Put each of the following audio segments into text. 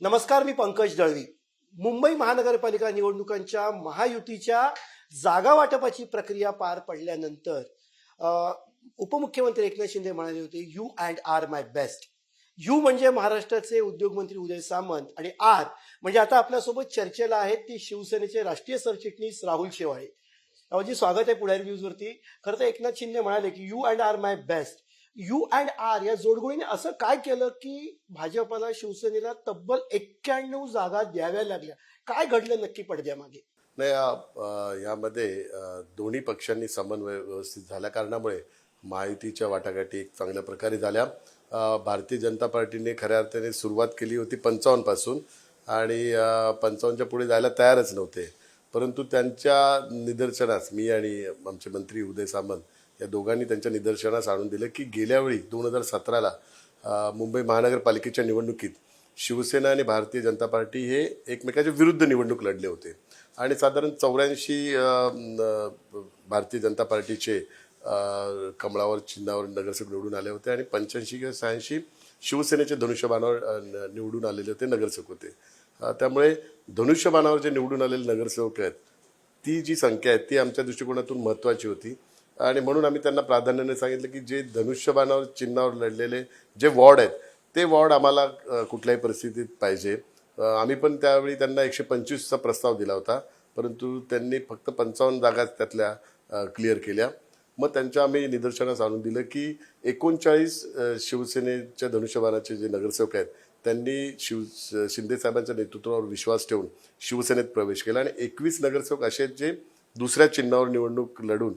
नमस्कार, मी पंकज दळवी. मुंबई महानगरपालिका निवडणुकांच्या महायुतीच्या जागा वाटपाची प्रक्रिया पार पडल्यानंतर अ, उपमुख्यमंत्री एकनाथ शिंदे म्हणाले होते, U and R my best. U म्हणजे महाराष्ट्राचे उद्योगमंत्री उदय सामंत आणि आर म्हणजे आता आपल्यासोबत चर्चेला आहेत ती शिवसेनेचे राष्ट्रीय सरचिटणीस राहुल शेवाळे. राहुलजी, स्वागत आहे पुढारी न्यूज वरती. खरं तर एकनाथ शिंदे म्हणाले की you and R my best. U and R या जोडगोळीने असं काय केलं की भाजपला शिवसेनेला तब्बल 91 जागा द्याव्या लागल्या? काय घडलं नक्की पडद्यामागे? नाही, यामध्ये दोन्ही पक्षांनी समन्वय व्यवस्थित झाल्या कारणामुळे महायुतीच्या वाटाघाटी एक चांगल्या प्रकारे झाल्या. भारतीय जनता पार्टीने खऱ्या अर्थाने सुरुवात केली होती 55 पासून आणि 55च्या पुढे जायला तयारच नव्हते. परंतु त्यांच्या निदर्शनास मी आणि आमचे मंत्री उदय सामंत या दोघांनी त्यांच्या निदर्शनास आणून दिलं की गेल्या वेळी 2017ला मुंबई महानगरपालिकेच्या निवडणुकीत शिवसेना आणि भारतीय जनता पार्टी हे एकमेकाच्या विरुद्ध निवडणूक लढले होते आणि साधारण 84 भारतीय जनता पार्टीचे कमळावर चिन्हावर नगरसेवक निवडून आले होते आणि 85 किंवा 86 शिवसेनेचे धनुष्यबाणावर निवडून आलेले होते नगरसेवक होते. त्यामुळे धनुष्यबाणावर जे निवडून आलेले नगरसेवक आहेत ती जी संख्या आहे ती आमच्या दृष्टिकोनातून महत्त्वाची होती आणि म्हणून आम्ही त्यांना प्राधान्याने सांगितलं की जे धनुष्यबाणावर चिन्हावर लढलेले जे वॉर्ड आहेत ते वॉर्ड आम्हाला कुठल्याही परिस्थितीत पाहिजे. आम्ही पण त्यावेळी त्यांना 125चा प्रस्ताव दिला होता, परंतु त्यांनी फक्त 55 जागा त्यातल्या क्लिअर केल्या. मग त्यांच्या आम्ही निदर्शनास आणून दिलं की 39 शिवसेनेच्या धनुष्यबाणाचे जे नगरसेवक आहेत त्यांनी शिंदे साहेबांच्या नेतृत्वावर विश्वास ठेवून शिवसेनेत प्रवेश केला आणि 21 नगरसेवक असे आहेत जे दुसऱ्या चिन्हावर निवडणूक लढून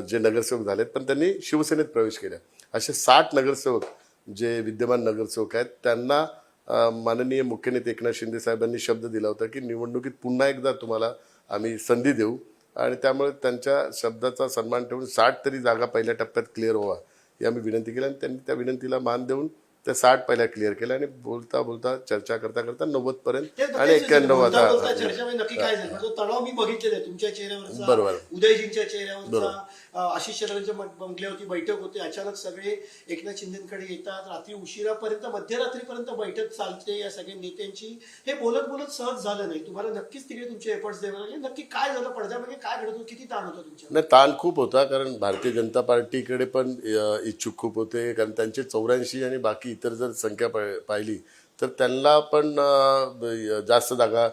जे नगरसेवक झालेत पण त्यांनी शिवसेनेत प्रवेश केला. असे 60 नगरसेवक जे विद्यमान नगरसेवक आहेत त्यांना माननीय मुख्य नेते एकनाथ शिंदे साहेबांनी शब्द दिला होता की निवडणुकीत पुन्हा एकदा तुम्हाला आम्ही संधी देऊ आणि त्यामुळे त्यांच्या शब्दाचा सन्मान ठेवून 60 तरी जागा पहिल्या टप्प्यात क्लिअर व्हावा ही आम्ही विनंती केली आणि त्यांनी त्या विनंतीला मान देऊन त्या 60 पहिल्या क्लिअर केल्या आणि बोलता बोलता चर्चा करता करता 90 पर्यंत आणि 91 आता चर्चा नक्की काय झालं? तो तणाव मी बघितलेला आहे तुमच्या चेहऱ्यावरचा, बरोबर. उदयजींच्या चेहऱ्यावरचा. आशिष शेलारांच्या बंगल्यावरती बैठक होते, अचानक सगळे एकनाथ शिंदेकडे येतात, रात्री उशिरापर्यंत मध्यरात्रीपर्यंत बैठक चालते या सगळ्या नेत्यांची. हे बोलत बोलत सहज झालं नाही, तुम्हाला नक्कीच तिकडे तुमचे एफर्ट्स द्यावे लागले. नक्की काय झालं पडद्यामागे? काय घडत होतं? किती ताण होता तुमच्या? नाही, ताण खूप होता कारण भारतीय जनता पार्टीकडे पण इच्छुक खूप होते कारण त्यांचे 84 आणि बाकी इतर जर संख्या पाहिली तर त्यांना पण जास्त जागा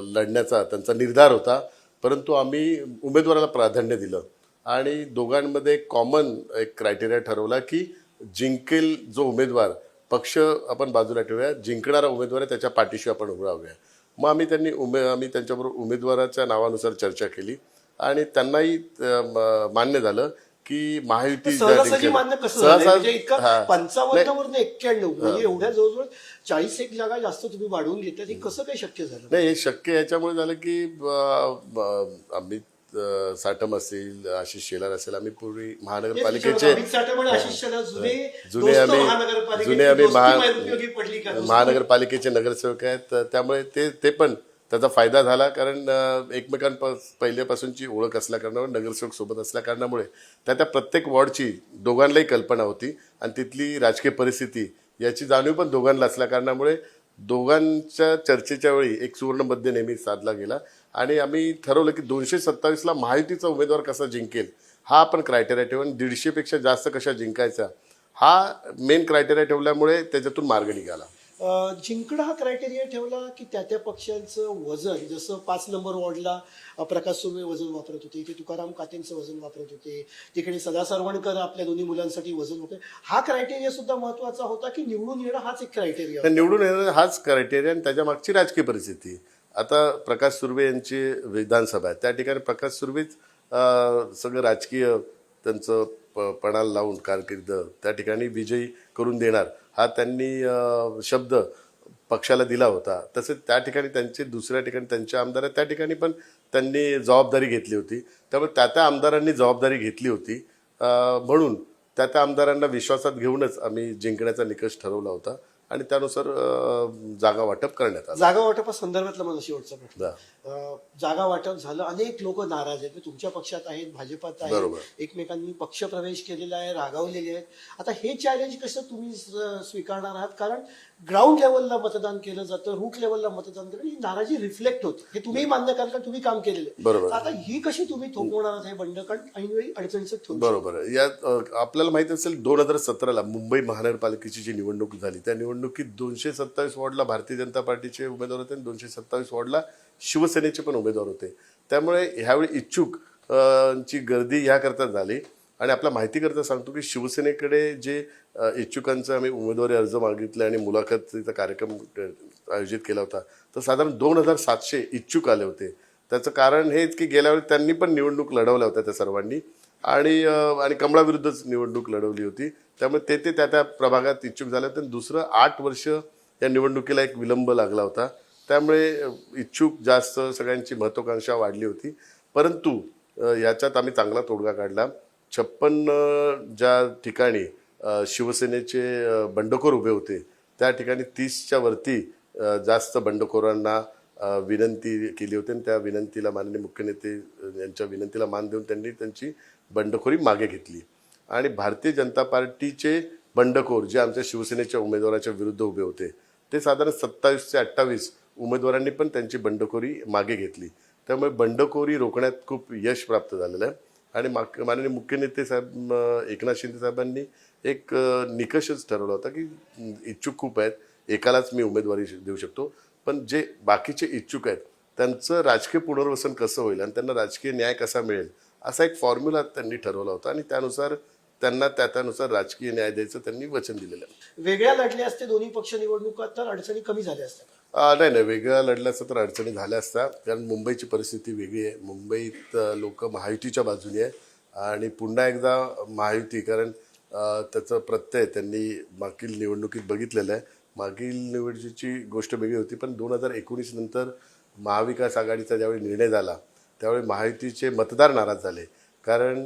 लढण्याचा त्यांचा निर्धार होता. परंतु आम्ही उमेदवाराला प्राधान्य दिलं आणि दोघांमध्ये कॉमन एक क्रायटेरिया ठरवला की जिंकेल जो उमेदवार, पक्ष आपण बाजूला ठेवूया, जिंकणारा उमेदवार आहे त्याच्या पाठीशी आपण उभं राहूया. मग आम्ही त्यांच्याबरोबर उमेदवाराच्या नावानुसार चर्चा केली आणि त्यांनाही मान्य झालं की महायुती सहजासहजी मान्य कसं झालं? म्हणजे इतकं 55 वरून 91 म्हणजे एवढ्या जवळजवळ 41 जागा जास्त तुम्ही वाढवून घेतल्यात, हे कसं काही शक्य झालं? नाही, हे शक्य याच्यामुळे झालं की आम्ही साटम असेल, आशिष शेलार असेल, आम्ही पूर्वी महानगरपालिकेचे महानगरपालिकेचे नगरसेवक आहेत. त्यामुळे ते पण त्याचा फायदा झाला कारण पहिल्यापासूनची ओळख असल्या कारणामुळे, नगरसेवक सोबत असल्या कारणामुळे त्या प्रत्येक वॉर्डची दोघांनाही कल्पना होती आणि तिथली राजकीय परिस्थिती याची जाणीव पण दोघांना असल्या कारणामुळे दोघांच्या चर्चेच्या वेळी एक सुवर्ण मध्य नेहमी साधला गेला आणि आम्ही ठरवलं की 227ला महायुतीचा उमेदवार कसा जिंकेल हा आपण क्रायटेरिया ठेवून 150 पेक्षा जास्त कशा जिंकायचा हा मेन क्रायटेरिया ठेवल्यामुळे त्याच्यातून मार्ग निघाला. जिंकणं हा क्रायटेरिया ठेवला की त्या पक्षांचं वजन, जसं 5 नंबर वॉर्डला प्रकाश सुर्वे वजन वापरत होते, इथे तुकाराम कातेंचं वजन वापरत होते, तिकडे सदा सरवणकर आपल्या दोन्ही मुलांसाठी वजन होते, हा क्रायटेरिया सुद्धा महत्वाचा होता की निवडून येणं हाच एक क्रायटेरिया? निवडून येणं हाच क्रायटेरिया आणि त्याच्या मागची राजकीय परिस्थिती. आता प्रकाश सुर्वे यांची विधानसभा आहे, त्या ठिकाणी प्रकाश सुर्वेच सगळं राजकीय त्यांचं पणाला लावून कारकीर्द त्या ठिकाणी विजयी करून देणार हा त्यांनी शब्द पक्षाला दिला होता. तसेच त्या ठिकाणी त्यांचे दुसऱ्या ठिकाणी त्यांचे आमदार आहेत त्या ठिकाणी पण त्यांनी जबाबदारी घेतली होती. त्यामुळे त्या आमदारांनी जबाबदारी घेतली होती म्हणून त्या आमदारांना विश्वासात घेऊनच आम्ही जिंकण्याचा निकष ठरवला होता आणि त्यानुसार जागा वाटप करण्यात आलं. जागा वाटपासंदर्भातला माझा शेवटचा प्रश्न. दा. जागा वाटप झालं, अनेक लोक नाराज आहेत. तुमच्या पक्षात आहेत, भाजपात बरोबर. आहेत, एकमेकांनी पक्षप्रवेश केलेला आहे, रागावलेले आहेत. आता हे चॅलेंज कसं तुम्ही स्वीकारणार आहात? कारण ग्राउंड लेवलला मतदान केलं जातं, रूट लेवलला मतदान केलं, ही नाराजी रिफ्लेक्ट होते. हे तुम्ही मान्य कराल, कारण तुम्ही काम केलेलं आहे. बरोबर. आता ही कशी तुम्ही थोपवणार आहात हे बंड? कारण ऐनवेळी अडचणीचं ठेवू. बरोबर. यात आपल्याला माहित असेल 2017ला मुंबई महानगरपालिकेची जी निवडणूक झाली त्या निवडणुकीत 227 वॉर्डला भारतीय जनता पार्टीचे उमेदवार होते आणि 227 वॉर्डला शिवसेनेचे पण उमेदवार होते. त्यामुळे ह्यावेळी इच्छुक ची गर्दी ह्याकरता झाली. आणि आपल्या माहितीकरता सांगतो की शिवसेनेकडे जे इच्छुकांचा आम्ही उमेदवारी अर्ज मागितले आणि मुलाखतीचा कार्यक्रम आयोजित केला होता तर साधारण 2700 इच्छुक आले होते. त्याचं कारण हेच की गेल्या वेळी त्यांनी पण निवडणूक लढवल्या होत्या त्या सर्वांनी आणि कमळाविरुद्धच निवडणूक लढवली होती. त्यामुळे ते त्या प्रभागात इच्छुक झाले होते. दुसरं 8 वर्ष या निवडणुकीला एक विलंब लागला होता. त्यामुळे इच्छुक जास्त, सगळ्यांची महत्वाकांक्षा वाढली होती. परंतु याच्यात आम्ही चांगला तोडगा काढला. 56 ज्या ठिकाणी शिवसेनेचे बंडखोर उभे होते त्या ठिकाणी 30च्या वरती जास्त बंडखोरांना विनंती केली होती आणि त्या विनंतीला माननीय मुख्य नेते यांच्या विनंतीला मान देऊन त्यांनी त्यांची बंडखोरी मागे घेतली. आणि भारतीय जनता पार्टीचे बंडखोर जे आमच्या शिवसेनेच्या उमेदवाराच्या विरुद्ध उभे होते ते साधारण 27 ते 28 उमेदवारांनी पण त्यांची बंडखोरी मागे घेतली. त्यामुळे बंडखोरी रोखण्यात खूप यश प्राप्त झालेलं आहे. आणि माननीय मुख्य नेते साहेब एकनाथ शिंदे साहेबांनी एक निकषच ठरवला होता की इच्छुक खूप आहेत, एकालाच मी उमेदवारी देऊ शकतो, पण जे बाकीचे इच्छुक आहेत त्यांचं राजकीय पुनर्वसन कसं होईल आणि त्यांना राजकीय न्याय कसा मिळेल असा एक फॉर्म्युला त्यांनी ठरवला होता आणि त्यानुसार त्यांना त्यानुसार राजकीय न्याय द्यायचं त्यांनी वचन दिलेलं आहे. वेगळ्या लढले असते दोन्ही पक्ष निवडणुका तर अडचणी कमी झाल्या असत्या. नाही, वेगळ्या लढल्या असतं तर अडचणी झाल्या असत्या. कारण मुंबईची परिस्थिती वेगळी आहे. मुंबईत लोक महायुतीच्या बाजूने आहे आणि पुन्हा एकदा महायुती, कारण त्याचं प्रत्यय त्यांनी मागील निवडणुकीत बघितलेलं आहे. मागील निवडणुकीची गोष्ट वेगळी होती, पण 2019 नंतर महाविकास आघाडीचा ज्यावेळी निर्णय झाला त्यावेळी महायुतीचे मतदार नाराज झाले. कारण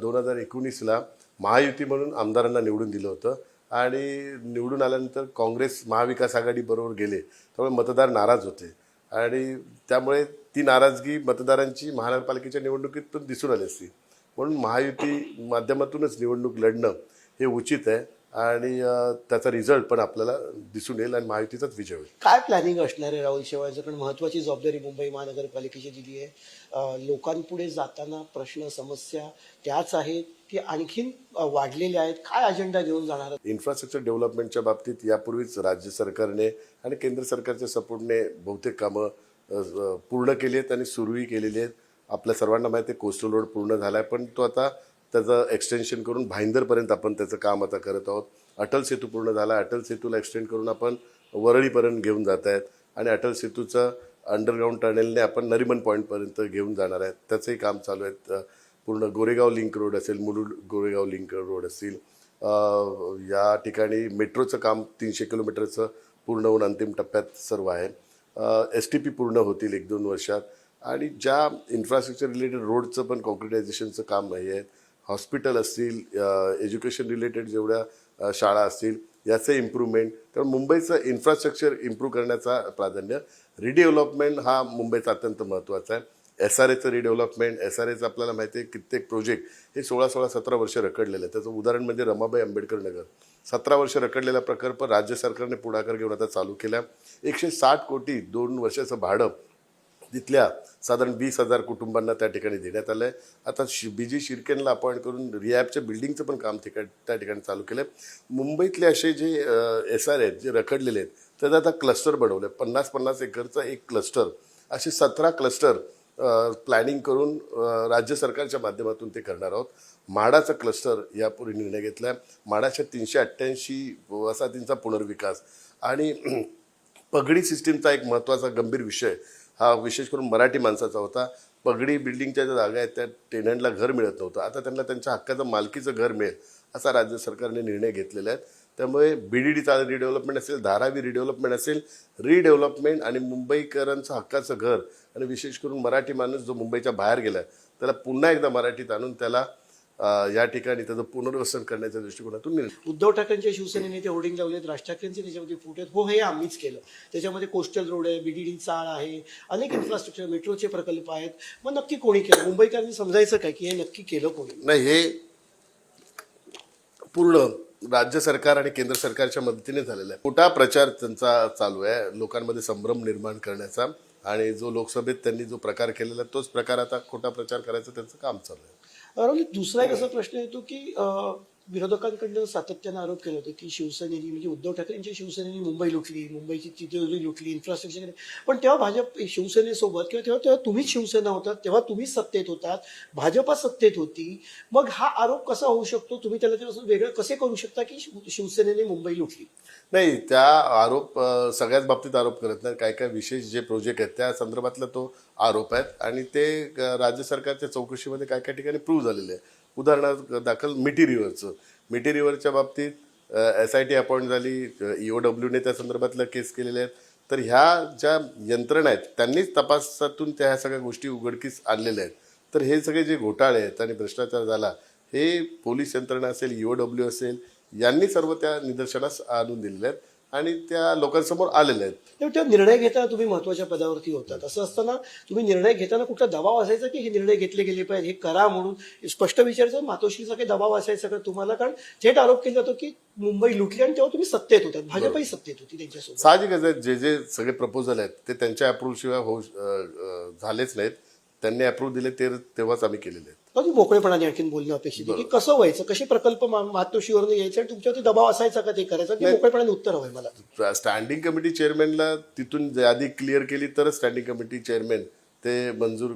2019ला महायुती म्हणून आमदारांना निवडून दिलं होतं आणि निवडून आल्यानंतर काँग्रेस महाविकास आघाडीबरोबर गेले, त्यामुळे मतदार नाराज होते आणि त्यामुळे ती नाराजगी मतदारांची महानगरपालिकेच्या निवडणुकीत पण दिसून आली असती. म्हणून महायुती माध्यमातूनच निवडणूक लढणं हे उचित आहे आणि त्याचा रिझल्ट पण आपल्याला दिसून येईल आणि महायुतीचाच विजय होईल. काय प्लॅनिंग असणार आहे राहुल शेवाळचं? कारण महत्वाची जबाबदारी मुंबई महानगरपालिकेची दिली आहे. लोकांपुढे जाताना प्रश्न समस्या त्याच आहेत की आणखीन वाढलेल्या आहेत? काय अजेंडा घेऊन जाणार? इन्फ्रास्ट्रक्चर डेव्हलपमेंटच्या बाबतीत यापूर्वीच राज्य सरकारने आणि केंद्र सरकारच्या सपोर्टने बहुतेक कामं पूर्ण केली आहेत आणि सुरूही केलेली आहेत. आपल्या सर्वांना माहिती आहे कोस्टल रोड पूर्ण झाला आहे, पण तो आता त्याचं एक्सटेन्शन करून भाईंदरपर्यंत आपण त्याचं काम आता करत आहोत. अटल सेतू पूर्ण झाला आहे. अटल सेतूला एक्सटेंड करून आपण वरळीपर्यंत घेऊन जात आहेत आणि अटल सेतूचं अंडरग्राऊंड टनेलने आपण नरिमन पॉईंटपर्यंत घेऊन जाणार आहेत. त्याचंही काम चालू आहे. पूर्ण गोरेगाव लिंक रोड असेल, मुलुंड गोरेगाव लिंक रोड असतील, या ठिकाणी मेट्रोचं काम 300 किलोमीटरचं पूर्ण होऊन अंतिम टप्प्यात सर्व आहे. STP पूर्ण होतील 1-2 वर्षात आणि ज्या इन्फ्रास्ट्रक्चर रिलेटेड रोडचं पण कॉन्क्रिटायझेशनचं काम नाही आहे. हॉस्पिटल असतील, एज्युकेशन रिलेटेड जेवढ्या शाळा असतील याचं इम्प्रूव्हमेंट. कारण मुंबईचं इन्फ्रास्ट्रक्चर इम्प्रूव्ह करण्याचा प्राधान्य, रिडेव्हलपमेंट हा मुंबईचा अत्यंत महत्त्वाचा आहे. SRAचं रिडेव्हलपमेंट, SRAचं आपल्याला माहिती आहे कित्येक प्रोजेक्ट हे 16-17 वर्ष रखडलेलं आहे. त्याचं उदाहरण म्हणजे रमाबाई आंबेडकर नगर, 17 वर्ष रखडलेला प्रकल्प राज्य सरकारने पुढाकार घेऊन आता चालू केला. 160 कोटी 2 वर्षाचं भाडं तिथल्या साधारण 20,000 कुटुंबांना त्या ठिकाणी देण्यात आलं आहे. आता BG शिर्केनला अपॉइंट करून रिहॅबच्या बिल्डिंगचं पण काम त्या ठिकाणी चालू केलं आहे. मुंबईतले असे जे SRA आहेत जे रखडलेले आहेत त्याचं आता क्लस्टर बनवलं आहे. 50-50 एकरचा एक क्लस्टर, असे 17 क्लस्टर प्लॅनिंग करून राज्य सरकारच्या माध्यमातून ते करणार आहोत. म्हाडाचा क्लस्टर यापूर्वी निर्णय घेतला आहे. म्हाडाच्या 388 वसाहतींचा पुनर्विकास आणि पगडी सिस्टीमचा एक महत्त्वाचा गंभीर विषय हा विशेष करून मराठी माणसाचा होता. पगडी बिल्डिंगच्या ज्या जागा आहेत त्या टेनंटला घर मिळत नव्हतं, आता त्यांना त्यांच्या हक्काचं मालकीचं घर मिळेल असा राज्य सरकारने निर्णय घेतलेला आहे. त्यामुळे BDDचा रिडेव्हलपमेंट असेल, धारावी रिडेव्हलपमेंट असेल, रिडेव्हलपमेंट आणि मुंबईकरांचं हक्काचं घर आणि विशेष करून मराठी माणूस जो मुंबईच्या बाहेर गेला त्याला पुन्हा एकदा मराठीत आणून त्याला या ठिकाणी त्याचं पुनर्वसन करण्याच्या दृष्टिकोनातून निर्णय. उद्धव ठाकरेंच्या शिवसेनेने ते होर्डिंग लावलेत, राज ठाकरेंचे त्याच्यामध्ये फुट आहेत. हो, हे आम्हीच केलं. त्याच्यामध्ये कोस्टल रोड आहे, बीडीडी चाळ आहे, अनेक इन्फ्रास्ट्रक्चर, मेट्रोचे प्रकल्प आहेत. मग नक्की कोणी केलं? मुंबईकरांनी समजायचं काय की हे नक्की केलं कोणी? नाही, हे पूर्ण राज्य सरकार आणि केंद्र सरकारच्या मदतीने झालेला आहे. मोठा प्रचार त्यांचा चालू आहे लोकांमध्ये संभ्रम निर्माण करण्याचा, आणि जो लोकसभेत त्यांनी जो प्रकार केलेला तोच प्रकार आता खोटा प्रचार करायचं त्यांचं काम चालू आहे. राहुल, दुसरा एक असा प्रश्न येतो की विरोधकांकडनं सातत्यानं आरोप केला होता की शिवसेनेनी, म्हणजे उद्धव ठाकरेंच्या शिवसेनेनी मुंबई लुटली, मुंबईची तिजोरी लुटली, इन्फ्रास्ट्रक्चर. पण तेव्हा भाजप शिवसेनेसोबत, किंवा तेव्हा तुम्हीच शिवसेना होतात, तेव्हा तुम्हीच सत्तेत होतात, भाजपा सत्तेत होती. मग हा आरोप कसा होऊ शकतो? तुम्ही त्याला तेव्हा वेगळं कसे करू शकता की शिवसेनेने मुंबई लुटली? नाही, त्या आरोप सगळ्याच बाबतीत आरोप करत नाही. काय काय विशेष जे प्रोजेक्ट आहेत त्या संदर्भातला तो आरोप आहेत, आणि ते राज्य सरकारच्या चौकशीमध्ये काय काय ठिकाणी प्रूव्ह झालेले आहे. उदाहरणार्थ दाखल मिठी रिव्हरच्या बाबतीत SIT अपॉइंट झाली, EOWने त्या संदर्भातल्या केस केलेल्या आहेत. तर ह्या ज्या यंत्रणा आहेत त्यांनीच तपासातून त्या ह्या सगळ्या गोष्टी उघडकीस आणलेल्या आहेत. तर हे सगळे जे घोटाळे आहेत आणि भ्रष्टाचार झाला, हे पोलीस यंत्रणा असेल, EOW असेल, यांनी सर्व त्या निदर्शनास आणून दिलेले आहेत आणि त्या लोकांसमोर आलेल्या आहेत. तेव्हा निर्णय घेताना तुम्ही महत्वाच्या पदावरती होतात. असं असताना तुम्ही निर्णय घेताना कुठला दबाव असायचा की हे निर्णय घेतले गेले पाहिजे, हे करा म्हणून स्पष्ट विचारायचं? मातोश्रीचा काही दबाव असायचा का तुम्हाला? कारण थेट आरोप केला जातो की मुंबई लुटली आणि तेव्हा तुम्ही सत्तेत होतात, भाजपही सत्तेत होती त्यांच्यासोबत. साहजिकच आहे, जे जे सगळे प्रपोजल आहेत ते त्यांच्या अप्रूव्ह शिवाय झालेच नाहीत. त्यांनी अप्रूव्ह दिले तेव्हाच आम्ही केलेले आहेत. अगदी मोकळेपणाने आणखीन बोलणं अपेक्षित आहे की कसं व्हायचं, कसे प्रकल्प मातोश्रीवरून यायचे, आणि तुमच्यावरती दबाव असायचा का ते करायचं? की मोकळेपणाने उत्तर हवंय मला. स्टँडिंग कमिटी चेअरमॅनला तिथून यादी क्लिअर केली तरच स्टँडिंग कमिटी चेअरमॅन ते मंजूर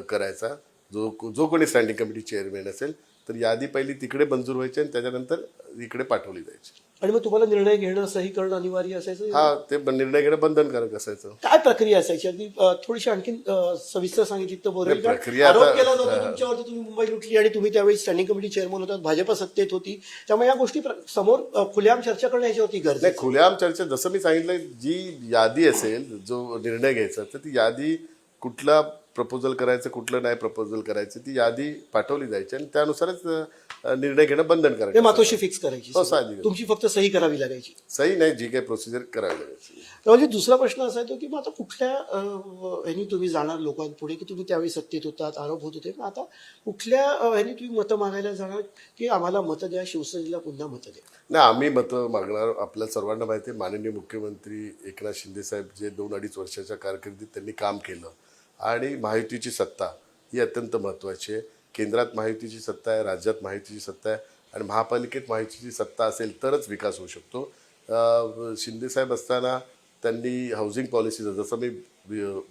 करायचा. जो कोणी स्टँडिंग कमिटी चेअरमॅन असेल तर यादी पहिली तिकडे मंजूर व्हायची आणि त्याच्यानंतर इकडे पाठवली जायची. आणि मग तुम्हाला निर्णय घेणं, सही करणं अनिवार्य असायचं? हा, ते निर्णय घेणं बंधनकारक असायचं. काय प्रक्रिया असायची? अगदी थोडीशी आणखी सविस्तर सांगितली तर बरं होईल. कारण प्रक्रिया आरोप आता- केला जातो तुमच्यावरती, तुम्ही मुंबई लुटली आणि तुम्ही त्यावेळी स्टँडिंग कमिटी चेअरमन होतात, भाजप सत्तेत होती, त्यामुळे या गोष्टी समोर खुलेआम चर्चा करणं याच्यावरती गरज नाही, खुलेआम चर्चा, जसं मी सांगितलं, जी यादी असेल, जो निर्णय घ्यायचा, तर ती यादी कुठला प्रपोजल करायचं, कुठलं नाही प्रपोजल करायचं, ती यादी पाठवली जायची आणि त्यानुसारच निर्णय घेणं बंधनकारक. मातोश्री फिक्स करायची, हो, साहजिक. तुमची फक्त सही करावी लागायची. सही नाही, जी काही प्रोसिजर करावी लागायची. म्हणजे दुसरा प्रश्न असा येतो की मग आता कुठल्या ह्यानी तुम्ही जाणार लोकांपुढे, की तुम्ही त्यावेळी सत्तेत होतात, आरोप होत होते, पण आता कुठल्या ह्यानी तुम्ही मतं मागायला जाणार की आम्हाला मतं द्या, शिवसेनेला पुन्हा मतं द्या? नाही, आम्ही मतं मागणार. आपल्या सर्वांना माहिती आहे, माननीय मुख्यमंत्री एकनाथ शिंदे साहेब जे 2-2.5 वर्षाच्या कारकिर्दीत त्यांनी काम केलं, आणि महायुतीची सत्ता ही अत्यंत महत्त्वाची आहे. केंद्रात महायुतीची सत्ता आहे, राज्यात महायुतीची सत्ता आहे, आणि महापालिकेत महायुतीची सत्ता असेल तरच विकास होऊ शकतो. शिंदे साहेब असताना त्यांनी हाऊसिंग पॉलिसी, जसं मी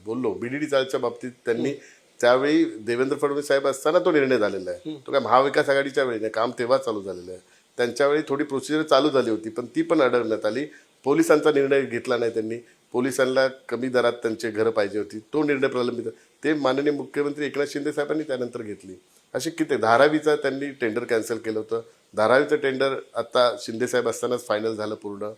बोललो, BDD चाळच्या बाबतीत त्यांनी त्यावेळी देवेंद्र फडणवीस साहेब असताना तो निर्णय झालेला आहे. तो काय महाविकास आघाडीच्या वेळी नाही, काम तेव्हा चालू झालेलं आहे. त्यांच्यावेळी थोडी प्रोसिजर चालू झाली होती, पण ती पण अडवण्यात आली. पोलिसांचा निर्णय घेतला नाही त्यांनी, पोलिसांना कमी दरात त्यांचे घरं पाहिजे होती, तो निर्णय प्रलंबित, ते माननीय मुख्यमंत्री एकनाथ शिंदे साहेबांनी त्यानंतर घेतली. असे किती, धारावीचं त्यांनी टेंडर कॅन्सल केलं होतं. धारावीचं टेंडर आता शिंदे साहेब असतानाच फायनल झालं पूर्ण.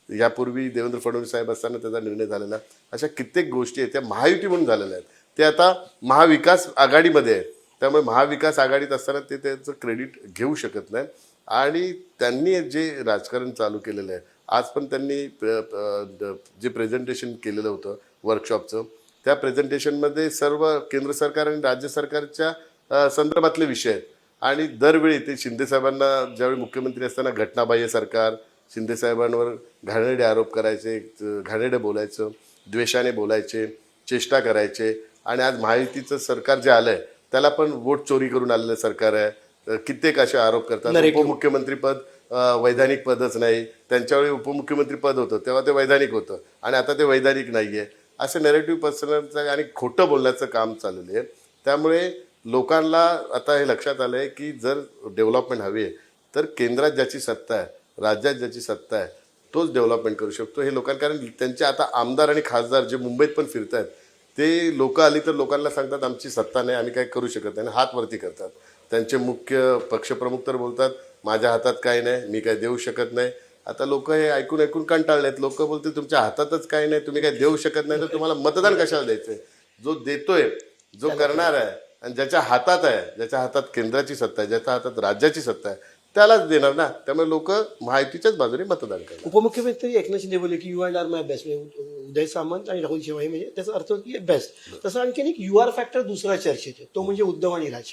यापूर्वी देवेंद्र फडणवीस साहेब असताना त्याचा निर्णय झालेला. अशा कित्येक गोष्टी आहेत त्या महायुती म्हणून झालेल्या आहेत, ते आता महाविकास आघाडीमध्ये आहेत. त्यामुळे महाविकास आघाडीत असताना ते त्याचं क्रेडिट घेऊ शकत नाही. आणि त्यांनी जे राजकारण चालू केलेलं आहे, आज पण त्यांनी जे प्रेझेंटेशन केलेलं होतं वर्कशॉपचं, त्या प्रेझेंटेशनमध्ये सर्व केंद्र सरकार आणि राज्य सरकारच्या संदर्भातले विषय आहेत. आणि दरवेळी ते शिंदे साहेबांना ज्यावेळी मुख्यमंत्री असताना घटनाबाह्य सरकार, शिंदे साहेबांवर घाणेरडे आरोप करायचे, घाणेरडे बोलायचं, द्वेषाने बोलायचे, चेष्टा करायचे. आणि आज महायुतीचं सरकार जे आलंय त्याला पण वोट चोरी करून आलेलं सरकार आहे. कित्येक असे आरोप करतात. उपमुख्यमंत्री पद वैधानिक पदच नाही, त्यांच्यावेळी उपमुख्यमंत्री पद होतं तेव्हा ते वैधानिक होतं आणि आता ते वैधानिक नाहीये, असं नेरेटिव्ह पसरवण्याचं आणि खोटं बोलण्याचं काम चाललेलं आहे. त्यामुळे लोकांना आता हे लक्षात आलंय की जर डेव्हलपमेंट हवी आहे तर केंद्रात ज्याची सत्ता आहे, राज्यात ज्याची सत्ता आहे, तोच डेव्हलपमेंट करू शकतो. हे लोकांना, कारण त्यांचे आता आमदार आणि खासदार जे मुंबईत पण फिरत आहेत, ते लोक आली तर लोकांना सांगतात आमची सत्ता नाही, आम्ही काही करू शकत नाही, हात वरती करतात. त्यांचे मुख्य पक्षप्रमुख तर बोलतात माझ्या हातात काही नाही, मी काय देऊ शकत नाही. आता लोक हे ऐकून ऐकून कंटाळलेत. लोक बोलते तुमच्या हातातच काही नाही, तुम्ही काय देऊ शकत नाही, तर तुम्हाला मतदान कशाला द्यायचंय? जो देतोय, जो करणार आहे, आणि ज्याच्या हातात आहे, ज्याच्या हातात केंद्राची सत्ता आहे, ज्याच्या हातात राज्याची सत्ता आहे, त्यालाच देणार ना. त्यामुळे लोक महायुतीच्याच बाजूने मतदान करणार. उपमुख्यमंत्री एकनाथ शिंदे बोलले की you and R my best, Uday Samant आणि राहुल शेवाळे, म्हणजे त्याचा अर्थ की बेस्ट. तसं आणखीन एक यू आर फॅक्टर दुसरा चर्चेत आहे, तो म्हणजे उद्धव आणि राज.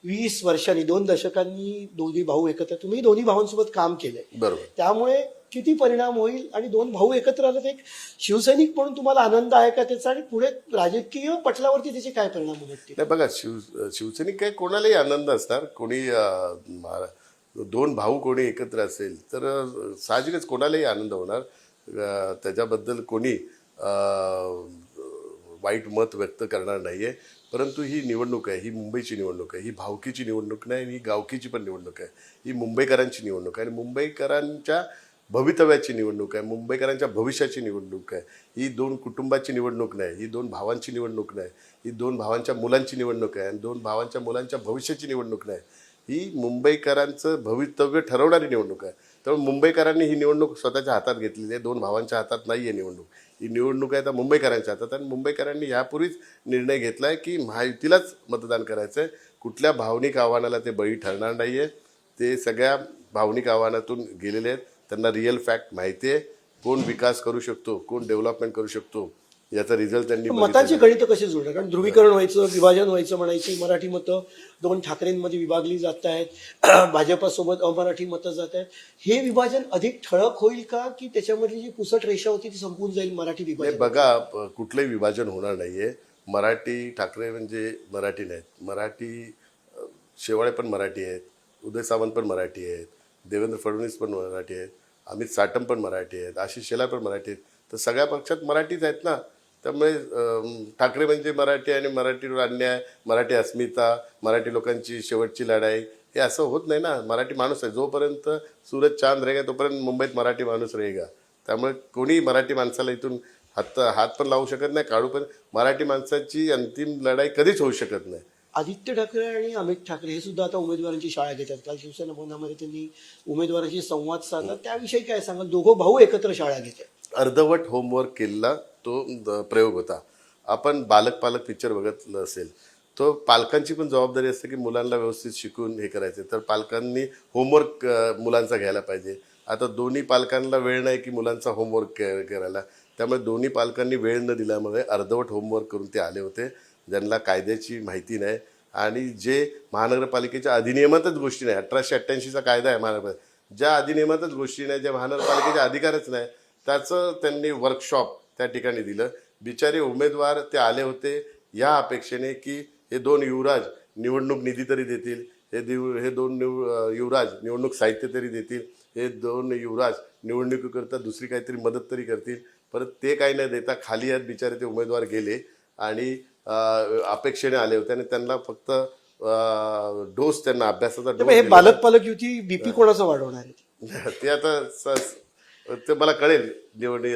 20 वर्षांनी 2 दशकांनी दोन्ही भाऊ एकत्र, तुम्ही दोन्ही भावांसोबत काम केलंय, बरोबर. त्यामुळे किती परिणाम होईल आणि 2 भाऊ एकत्र आले, एक शिवसैनिक म्हणून तुम्हाला आनंद आहे का त्याचा, आणि पुढे राजकीय पटलावरती त्याचे काय परिणाम होतील? नाही बघा, शिवसैनिक काय कोणालाही आनंद असणार. कोणी 2 भाऊ कोणी एकत्र असेल तर साहजिकच कोणालाही आनंद होणार. त्याच्याबद्दल कोणी वाईट मत व्यक्त करणार नाहीये. परंतु ही निवडणूक आहे, ही मुंबईची निवडणूक आहे, ही भावकीची निवडणूक नाही, ही गावकीची पण निवडणूक आहे. ही मुंबईकरांची निवडणूक आहे आणि मुंबईकरांच्या भवितव्याची निवडणूक आहे, मुंबईकरांच्या भविष्याची निवडणूक आहे. ही 2 कुटुंबाची निवडणूक नाही, ही 2 भावांची निवडणूक नाही, ही 2 भावांच्या मुलांची निवडणूक आहे आणि 2 भावांच्या मुलांच्या भविष्याची निवडणूक नाही. ही मुंबईकरांचं भवितव्य ठरवणारी निवडणूक आहे. त्यामुळे मुंबईकरांनी ही निवडणूक स्वतःच्या हातात घेतलेली आहे. 2 भावांच्या हातात नाही आहे निवडणूक. ही निवडणूक आहे तर मुंबईकरांच्या हातात, आणि मुंबईकरांनी यापूर्वीच निर्णय घेतला आहे की महायुतीलाच मतदान करायचं आहे. कुठल्या भावनिक आव्हानाला ते बळी ठरणार नाही आहे. ते सगळ्या भावनिक आव्हानातून गेलेले आहेत. त्यांना रिअल फॅक्ट माहिती आहे, कोण विकास करू शकतो, कोण डेव्हलपमेंट करू शकतो, याचा रिझल्ट त्यांनी मताची गणित कशी जुळणार? कारण ध्रुवीकरण व्हायचं, विभाजन व्हायचं म्हणायची, मराठी मतं 2 ठाकरेंमध्ये विभागली जात आहेत, भाजपासोबत अमराठी मतं जात आहेत. हे विभाजन अधिक ठळक होईल का, की त्याच्यामधली जी पुसट रेषा होती ती संपून जाईल मराठी नाही विभाजन? बघा, कुठलंही विभाजन होणार नाहीये. मराठी ठाकरे म्हणजे मराठी नाहीत. शेवाळे पण मराठी आहेत, उदय सामंत पण मराठी आहेत, देवेंद्र फडणवीस पण मराठी आहेत, अमित साटम पण मराठी आहेत, आशिष शेलार पण मराठी आहेत. तर सगळ्या पक्षात मराठीच आहेत ना. त्यामुळे ठाकरे म्हणजे मराठी आणि मराठीवर अन्याय, मराठी अस्मिता, मराठी लोकांची शेवटची लढाई, हे असं होत नाही ना. मराठी माणूस आहे, जोपर्यंत सूरज चांद रहेगा तोपर्यंत मुंबईत मराठी माणूस रहेगा. त्यामुळे कोणी मराठी माणसाला इथून हात पण लावू शकत नाही, काढू पण. मराठी माणसाची अंतिम लढाई कधीच होऊ शकत नाही. आदित्य ठाकरे आणि अमित ठाकरे हे सुद्धा आता उमेदवारांची शाळा घेतात. काल शिवसेना भवनामध्ये त्यांनी उमेदवारांशी संवाद साधला, त्याविषयी काय सांगाल? दोघं भाऊ एकत्र शाळा घेतात. अर्धवट होमवर्क केलेला तो प्रयोग होता. आपण बालक पालक पिक्चर बघितलं असेल, तो पालकांची पण जबाबदारी असते की मुलांना व्यवस्थित शिकून हे करायचे. तर पालकांनी होमवर्क मुलांचा घ्यायला पाहिजे. आता दोन्ही पालकांना वेळ नाही की मुलांचा होमवर्क करायला. त्यामुळे दोन्ही पालकांनी वेळ न दिल्यामुळे अर्धवट होमवर्क करून ते आले होते, ज्यांना कायद्याची माहिती नाही. आणि जे महानगरपालिकेच्या अधिनियमातच गोष्टी नाही, 1888चा कायदा आहे महानगरपालिका, ज्या अधिनियमातच गोष्टी नाही, ज्या महानगरपालिकेचे अधिकारच नाही, त्याचं त्यांनी वर्कशॉप त्या ठिकाणी दिलं. बिचारे उमेदवार ते आले होते या अपेक्षेने की हे 2 युवराज निवडणूक निधी तरी देतील, हे 2 युवराज निवडणूक साहित्य तरी देतील, हे 2 युवराज निवडणुकीकरता दुसरी काहीतरी मदत तरी करतील. परत ते काही न देता खाली यात बिचारे ते उमेदवार गेले आणि अपेक्षेने आले होते आणि त्यांना फक्त डोस, त्यांना अभ्यासाचा डोस हे दिला. पालक पालक युती बीपी कोणाचं वाढवणार आहे? ते आता ते मला कळेल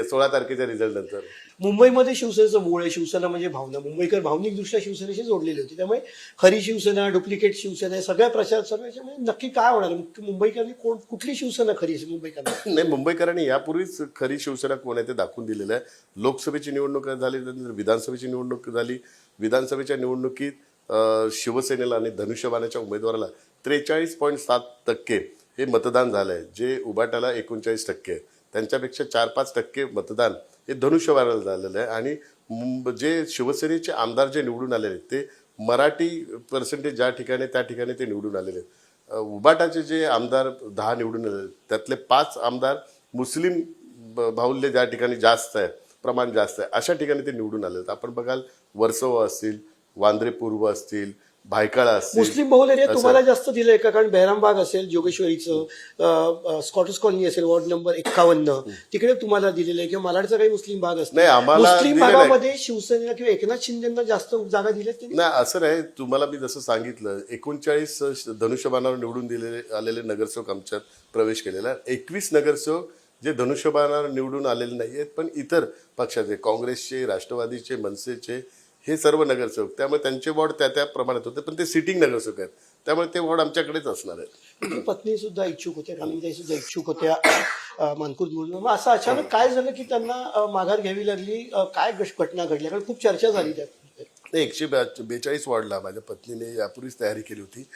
16 तारखेच्या रिझल्ट नंतर. मुंबईमध्ये शिवसेनेचं मूळ आहे, शिवसेना म्हणजे भावना. मुंबईकर भावनिकदृष्ट्या शिवसेनेशी जोडलेली होती, त्यामुळे खरी शिवसेना, डुप्लिकेट शिवसेना, सगळ्या प्रचार सर्वेच्या नक्की काय होणार? मुंबईकरांनी कुठली शिवसेना खरी आहे मुंबईकरांना? नाही, मुंबईकरांनी यापूर्वीच खरी शिवसेना कोण आहे ते दाखवून दिलेलं आहे. लोकसभेची निवडणूक झाली, त्यानंतर विधानसभेची निवडणूक झाली. विधानसभेच्या निवडणुकीत शिवसेनेला आणि धनुष्यबाणाच्या उमेदवाराला 43.7% हे मतदान झालं आहे, जे उभाटाला 39% आहे. त्यांच्यापेक्षा 4-5% मतदान हे धनुष्यबाणाला झालेलं आहे. आणि जे शिवसेनेचे आमदार जे निवडून आलेले ते मराठी पर्सेंटेज ज्या ठिकाणी त्या ठिकाणी ते निवडून आलेले आहेत. उबाटाचे जे आमदार 10 निवडून आले, त्यातले 5 आमदार मुस्लिम बाहुल्य ज्या ठिकाणी जास्त आहे, प्रमाण जास्त आहे, अशा ठिकाणी ते निवडून आले आहेत. आपण बघाल वर्सोवा असतील, वांद्रे पूर्व असतील, भायखळा असतील. मुस्लिम बहुल एरिया तुम्हाला जास्त दिलंय का? कारण बेहरामबाग असेल, जोगेश्वरीचं, स्कॉटिश कॉलनी असेल, वॉर्ड नंबर 51, तिकडे तुम्हाला दिलेलं आहे, किंवा मालाडचा काही मुस्लिम भाग असतो, नाही, आम्हाला मुस्लिम भागामध्ये शिवसेनेला किंवा एकनाथ शिंदेना जास्त जागा दिल्यात? नाही, असं नाही. तुम्हाला मी जसं सांगितलं, 39 धनुष्यबाणावर निवडून आलेले नगरसेवक आमच्यात प्रवेश केलेला. 21 नगरसेवक जे धनुष्यबाणावर निवडून आलेले नाही आहेत, पण इतर पक्षाचे, काँग्रेसचे, राष्ट्रवादीचे, मनसेचे, हे सर्व नगरसेवक. त्यामुळे त्यांचे वॉर्ड त्या प्रमाणात होते, पण ते सिटिंग नगरसेवक आहेत, त्यामुळे ते वॉर्ड आमच्याकडेच असणार आहेत. पत्नी सुद्धा इच्छुक होत्या, राणीताई सुद्धा इच्छुक होत्या मानकुर्द म्हणून. मग असं अचानक काय झालं की त्यांना माघार घ्यावी लागली? काय घटना घडल्या? कारण खूप चर्चा झाली त्यात. 142 वॉर्डला माझ्या पत्नीने यापूर्वीच तयारी केली होती.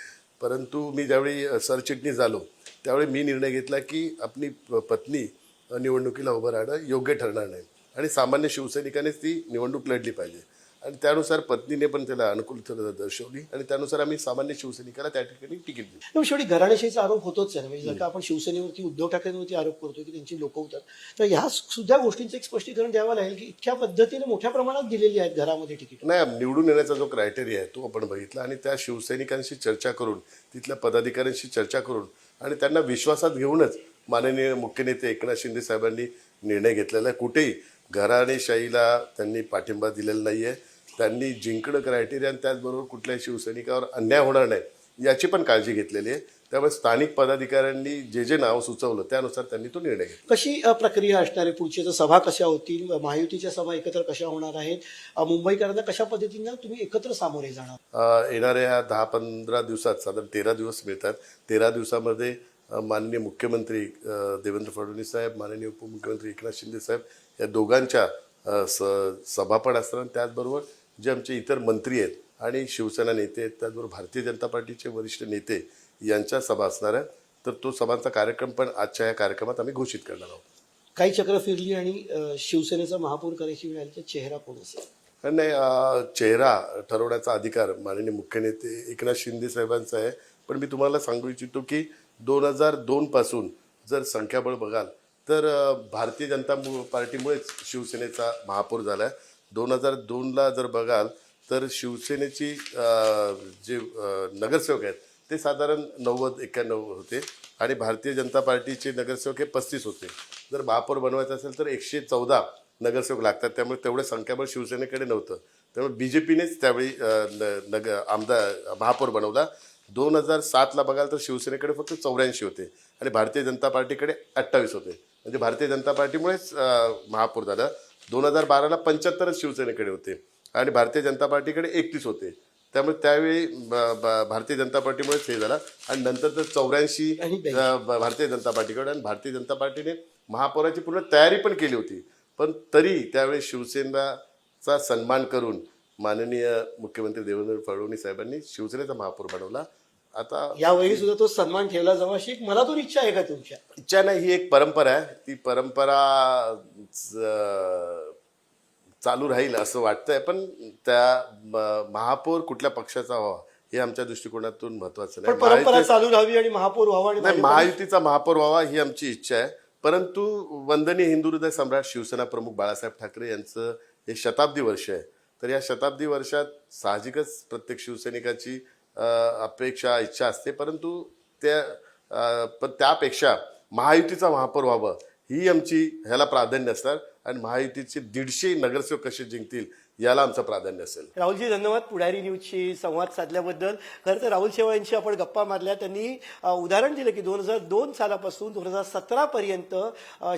परंतु मी ज्यावेळी सरचिटणीस झालो त्यावेळी मी निर्णय घेतला की आपली पत्नी निवडणुकीला उभं राहणं योग्य ठरणार नाही आणि सामान्य शिवसैनिकानेच ती निवडणूक लढली पाहिजे. आणि त्यानुसार पत्नीने पण त्याला अनुकूलता दर्शवली आणि त्यानुसार आम्ही सामान्य शिवसैनिकाला त्या ठिकाणी तिकीट दिली. पण शेवटी घराणेशाहीचा आरोप होतोच आहे ना. म्हणजे जर का आपण शिवसेनेवरती उद्धव ठाकरेंवरती आरोप करतोय की त्यांची लोक होतात, तर ह्या सुद्धा गोष्टींचं एक स्पष्टीकरण द्यावं लागेल की इतक्या पद्धतीने मोठ्या प्रमाणात दिलेली आहेत घरामध्ये तिकीट. नाही, निवडून येण्याचा जो क्रायटेरिया आहे तो आपण बघितला आणि त्या शिवसैनिकांशी चर्चा करून, तिथल्या पदाधिकाऱ्यांशी चर्चा करून आणि त्यांना विश्वासात घेऊनच माननीय मुख्य नेते एकनाथ शिंदे साहेबांनी निर्णय घेतलेला आहे. कुठेही घराणेशाहीला त्यांनी पाठिंबा दिलेला नाही आहे. त्यांनी जिंकणं क्रायटेरिया आणि त्याचबरोबर कुठल्याही शिवसैनिकावर अन्याय होणार नाही याची पण काळजी घेतलेली आहे. त्यामुळे स्थानिक पदाधिकाऱ्यांनी जे जे नाव सुचवलं त्यानुसार त्यांनी तो निर्णय घेतला. कशी प्रक्रिया असणार आहे पुढची? तर सभा कशा होतील, महायुतीच्या सभा एकत्र कशा होणार आहेत, मुंबईकरांना कशा पद्धतीनं तुम्ही एकत्र सामोरे जाणार? येणाऱ्या 10-15 दिवसात साधारण 13 दिवस मिळतात. 13 दिवसामध्ये माननीय मुख्यमंत्री देवेंद्र फडणवीस साहेब, माननीय उपमुख्यमंत्री एकनाथ शिंदे साहेब या दोघांच्या सभा पण असतात. त्याचबरोबर जे आमचे इतर मंत्री आहेत आणि शिवसेना नेते आहेत, त्याचबरोबर भारतीय जनता पार्टीचे वरिष्ठ नेते यांच्या सभा असणार आहे. तर तो सभांचा कार्यक्रम पण आजच्या या कार्यक्रमात आम्ही घोषित करणार आहोत. काही चक्र फिरली आणि शिवसेनेचा महापौर करायची वेळ आली तर चेहरा कोण असेल? नाही, चेहरा ठरवण्याचा अधिकार माननीय मुख्य नेते एकनाथ शिंदे साहेबांचा आहे. पण मी तुम्हाला सांगू इच्छितो की 2002 पासून जर संख्याबळ बघाल तर भारतीय जनता पार्टीमुळेच शिवसेनेचा महापौर झाला आहे. 2002ला जर बघाल तर शिवसेनेची जे नगरसेवक आहेत ते साधारण 90-91 होते आणि भारतीय जनता पार्टीचे नगरसेवक हे 35 होते. जर महापौर बनवायचं असेल तर 114 नगरसेवक लागतात. त्यामुळे तेवढं संख्याबळ शिवसेनेकडे नव्हतं. त्यामुळे BJPनेच त्यावेळी महापौर बनवला. 2007ला बघाल तर शिवसेनेकडे फक्त 84 होते आणि भारतीय जनता पार्टीकडे 28 होते. म्हणजे भारतीय जनता पार्टीमुळेच महापौर झाला. 2012ला 75च शिवसेनेकडे होते आणि भारतीय जनता पार्टीकडे 31 होते. त्यामुळे त्यावेळी भारतीय जनता पार्टीमुळेच हे झालं आणि नंतर तर 84 भारतीय जनता पार्टीकडे आणि भारतीय जनता पार्टीने महापौराची पूर्ण तयारी पण केली होती. पण तरी त्यावेळी शिवसेनेचा सन्मान करून माननीय मुख्यमंत्री देवेंद्र फडणवीस साहेबांनी शिवसेनेचा महापौर बनवला. आता यावेळी सुद्धा तो सन्मान ठेवला जावा अशी एक मनातून इच्छा आहे का तुमच्या? इच्छा नाही, ही एक परंपरा आहे. ती परंपरा चालू राहील असं वाटतंय. पण त्या महापौर कुठल्या पक्षाचा व्हावा हे आमच्या दृष्टिकोनातून महत्वाचं पण परंपरा चालू राहावी आणि महापौर व्हावा आणि नाही, महायुतीचा महापौर व्हावा ही आमची इच्छा आहे. परंतु वंदनीय हिंदू हृदय सम्राट शिवसेना प्रमुख बाळासाहेब ठाकरे यांचं हे शताब्दी वर्ष आहे. तर या शताब्दी वर्षात साहजिकच प्रत्येक शिवसैनिकाची अपेक्षा इच्छा असते. परंतु पण त्यापेक्षा महायुतीचा महापौर व्हावं ही आमची ह्याला प्राधान्य असणार आणि महायुतीचे 150 नगरसेवक कसे जिंकतील याला आमचं प्राधान्य असेल. राहुलजी धन्यवाद पुढारी न्यूजशी संवाद साधल्याबद्दल. खरं तर राहुल शेवाळ यांची आपण गप्पा मारल्या. त्यांनी उदाहरण दिलं की 2002 सालापासून 2017 पर्यंत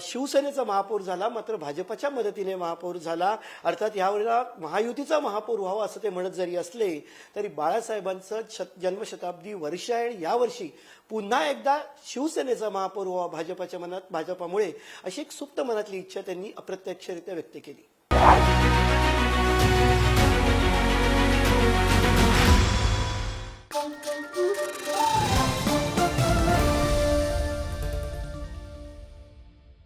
शिवसेनेचा महापौर झाला, मात्र भाजपच्या मदतीने महापौर झाला. अर्थात यावेळेला महायुतीचा महापौर व्हावा असं ते म्हणत जरी असले तरी बाळासाहेबांचं जन्मशताब्दी वर्ष आहे आणि यावर्षी पुन्हा एकदा शिवसेनेचा महापौर व्हावा भाजपच्या मनात, भाजपामुळे अशी एक सुप्त मनातली इच्छा त्यांनी अप्रत्यक्षरित्या व्यक्त केली.